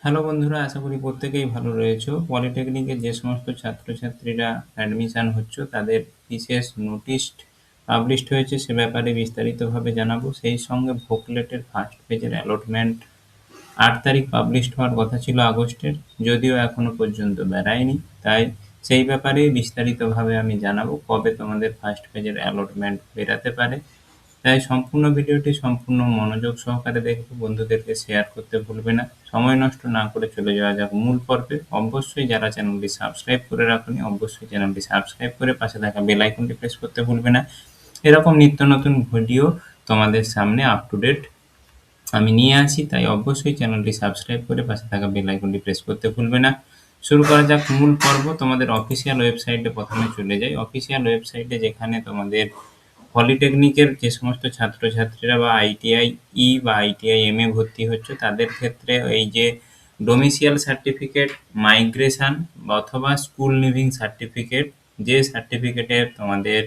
Hello বন্ধুরা, আশা করি প্রত্যেকেই ভালো রয়েছো। পলিটেকনিকের যে সমস্ত ছাত্রছাত্রীরা অ্যাডমিশন হচ্ছে তাদের বিশেষ নোটিশ পাবলিশড হয়েছে, সে ব্যাপারে বিস্তারিতভাবে জানাবো। সেই সঙ্গে ভোকলেটের ফার্স্ট পেজের অ্যালটমেন্ট 8 তারিখ পাবলিশড হওয়ার কথা ছিল আগস্টের, যদিও এখনো পর্যন্ত বেরায়নি। তাই সেই ব্যাপারে বিস্তারিতভাবে আমি জানাবো কবে তোমাদের ফার্স্ট পেজের অ্যালটমেন্ট বেরাতে পারে। তাই সম্পূর্ণ ভিডিওটি সম্পূর্ণ মনোযোগ সহকারে দেখবে, বন্ধুদেরকে শেয়ার করতে ভুলবে না। সময় নষ্ট না করে চলে যাওয়া যাক মূল পর্বে। অবশ্যই যারা চ্যানেলটি সাবস্ক্রাইব করে রাখুনি, অবশ্যই চ্যানেলটি সাবস্ক্রাইব করে পাশে থাকা বেল আইকনটি প্রেস করতে ভুলবে না। এরকম নিত্য নতুন ভিডিও তোমাদের সামনে আপ টু ডেট আমি নিয়ে আসি, তাই অবশ্যই চ্যানেলটি সাবস্ক্রাইব করে পাশে থাকা বেল আইকনটি প্রেস করতে ভুলবে না। শুরু করা যাক মূল পর্ব। তোমাদের অফিসিয়াল ওয়েবসাইটে প্রথমে চলে যাই। অফিসিয়াল ওয়েবসাইটে যেখানে তোমাদের পলিটেকনিকের যে সমস্ত ছাত্রছাত্রীরা বা আইটিআই বা আইটিআই এম ভর্তি হচ্ছে তাদের ক্ষেত্রে এই যে ডোমিসিয়াল সার্টিফিকেট, মাইগ্রেশন অথবা স্কুল লিভিং সার্টিফিকেট, যে সার্টিফিকেটে তোমাদের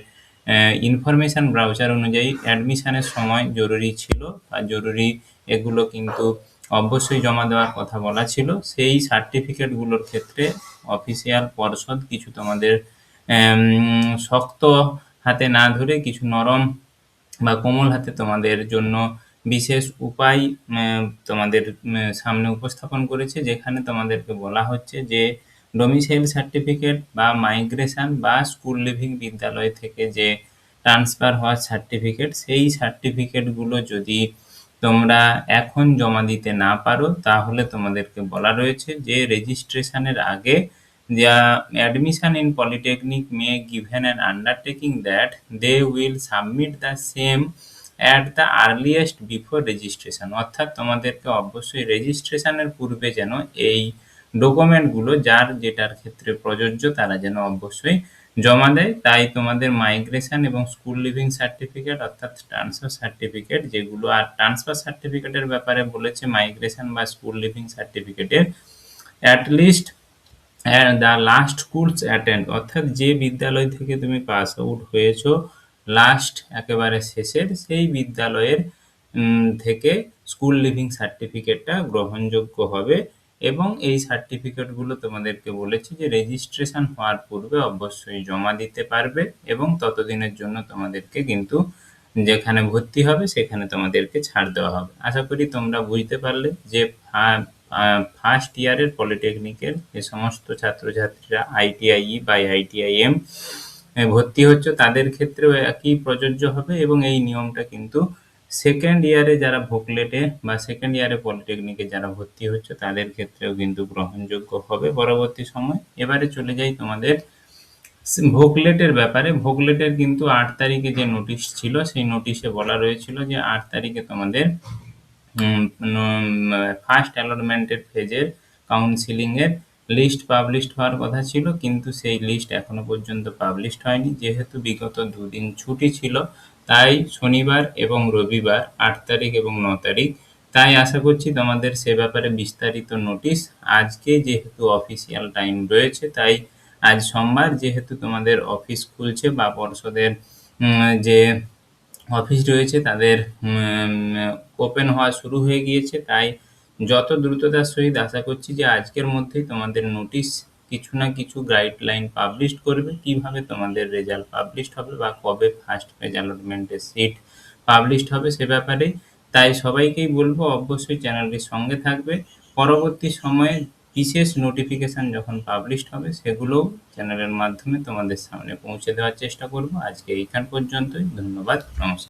ইনফরমেশন ব্রাউজার অনুযায়ী অ্যাডমিশনের সময় জরুরি ছিল বা জরুরি, এগুলো কিন্তু অবশ্যই জমা দেওয়ার কথা বলা ছিল। সেই সার্টিফিকেটগুলোর ক্ষেত্রে অফিসিয়াল পর্ষদ কিছু তোমাদের শক্ত হাতে না ধরে কিছু নরম বা কোমল হাতে তোমাদের জন্য বিশেষ উপায় তোমাদের সামনে উপস্থাপন করেছে, যেখানে তোমাদেরকে বলা হচ্ছে যে ডোমিসাইল সার্টিফিকেট বা মাইগ্রেশন বা স্কুল লিভিং বিদ্যালয় থেকে যে ট্রান্সফার হওয়ার সার্টিফিকেট, সেই সার্টিফিকেটগুলো যদি তোমরা এখন জমা দিতে না পারো তাহলে তোমাদেরকে বলা রয়েছে যে রেজিস্ট্রেশনের আগে the admission in polytechnic may given an undertaking that they will submit the same at the earliest before registration। অর্থাৎ তোমাদেরকে অবশ্যই রেজিস্ট্রেশনের পূর্বে যেন এই ডকুমেন্টগুলো যার যেটার ক্ষেত্রে প্রযোজ্য তারা যেন অবশ্যই জমা দেয়। তাই তোমাদের মাইগ্রেশন এবং স্কুল লিভিং সার্টিফিকেট অর্থাৎ ট্রান্সফার সার্টিফিকেট, যেগুলো আর ট্রান্সফার সার্টিফিকেটের ব্যাপারে বলেছে মাইগ্রেশন বা স্কুল লিভিং সার্টিফিকেটের at least the last schools attend, অর্থাৎ যে বিদ্যালয় থেকে তুমি পাস আউট হয়েছো লাস্ট একেবারে শেষের সেই বিদ্যালয়ের থেকে স্কুল লিভিং সার্টিফিকেটটা গ্রহণযোগ্য হবে। এবং এই সার্টিফিকেটগুলো তোমাদেরকে বলেছি যে রেজিস্ট্রেশন হওয়ার পূর্বে অবশ্যই জমা দিতে পারবে, এবং ততদিনের জন্য তোমাদেরকে কিন্তু যেখানে ভর্তি হবে সেখানে তোমাদেরকে ছাড় দেওয়া হবে। আশা করি তোমরা বুঝতে পারলে যে ফার্স্ট ইয়ারের পলিটেকনিকের যে সমস্ত ছাত্রছাত্রীরা আইটিআই বা আইটিআইএম ভর্তি হচ্ছে তাদের ক্ষেত্রেও একই প্রযোজ্য হবে, এবং এই নিয়মটা কিন্তু সেকেন্ড ইয়ারে যারা ভোকলেটে বা সেকেন্ড ইয়ারে পলিটেকনিকে যারা ভর্তি হচ্ছে তাদের ক্ষেত্রেও কিন্তু গ্রহণযোগ্য হবে পরবর্তী সময়। এবারে চলে যাই তোমাদের ভোকলেটের ব্যাপারে। ভোকলেটের কিন্তু 8 তারিখে যে নোটিশ ছিল সেই নোটিশে বলা রয়েছিল যে 8 তারিখে তোমাদের ফার্স্ট অ্যালটমেন্টের ফেজের কাউন্সিলিংয়ের লিস্ট পাবলিশড হওয়ার কথা ছিল, কিন্তু সেই লিস্ট এখনো পর্যন্ত পাবলিশড হয়নি। যেহেতু বিগত দুদিন ছুটি ছিল তাই শনিবার এবং রবিবার 8 তারিখ এবং 9 তারিখ, তাই আশা করছি তোমাদের সে ব্যাপারে বিস্তারিত নোটিশ আজকে, যেহেতু অফিসিয়াল টাইম রয়েছে তাই আজ সোমবার যেহেতু তোমাদের অফিস খুলছে বা পর্ষদের যে অফিস রয়েছে তাদের ওপেন হওয়া শুরু হয়ে গিয়েছে, তাই যত দ্রুততার সহিত আশা করছি যে আজকের মধ্যেই তোমাদের নোটিশ কিছু না কিছু গাইডলাইন পাবলিশড করবে কিভাবে তোমাদের রেজাল্ট পাবলিশড হবে বা কবে ফার্স্ট পেজ অ্যালটমেন্টের সিট পাবলিশড হবে সে ব্যাপারে। তাই সবাইকেই বলবো অবশ্যই চ্যানেলটির সঙ্গে থাকবে। পরবর্তী সময়ে বিশেষ নোটিফিকেশন যখন পাবলিশড হবে সেগুলোও চ্যানেলের মাধ্যমে তোমাদের সামনে পৌঁছে দেওয়ার চেষ্টা করব। আজকে এইখান পর্যন্তই, ধন্যবাদ, নমস্কার।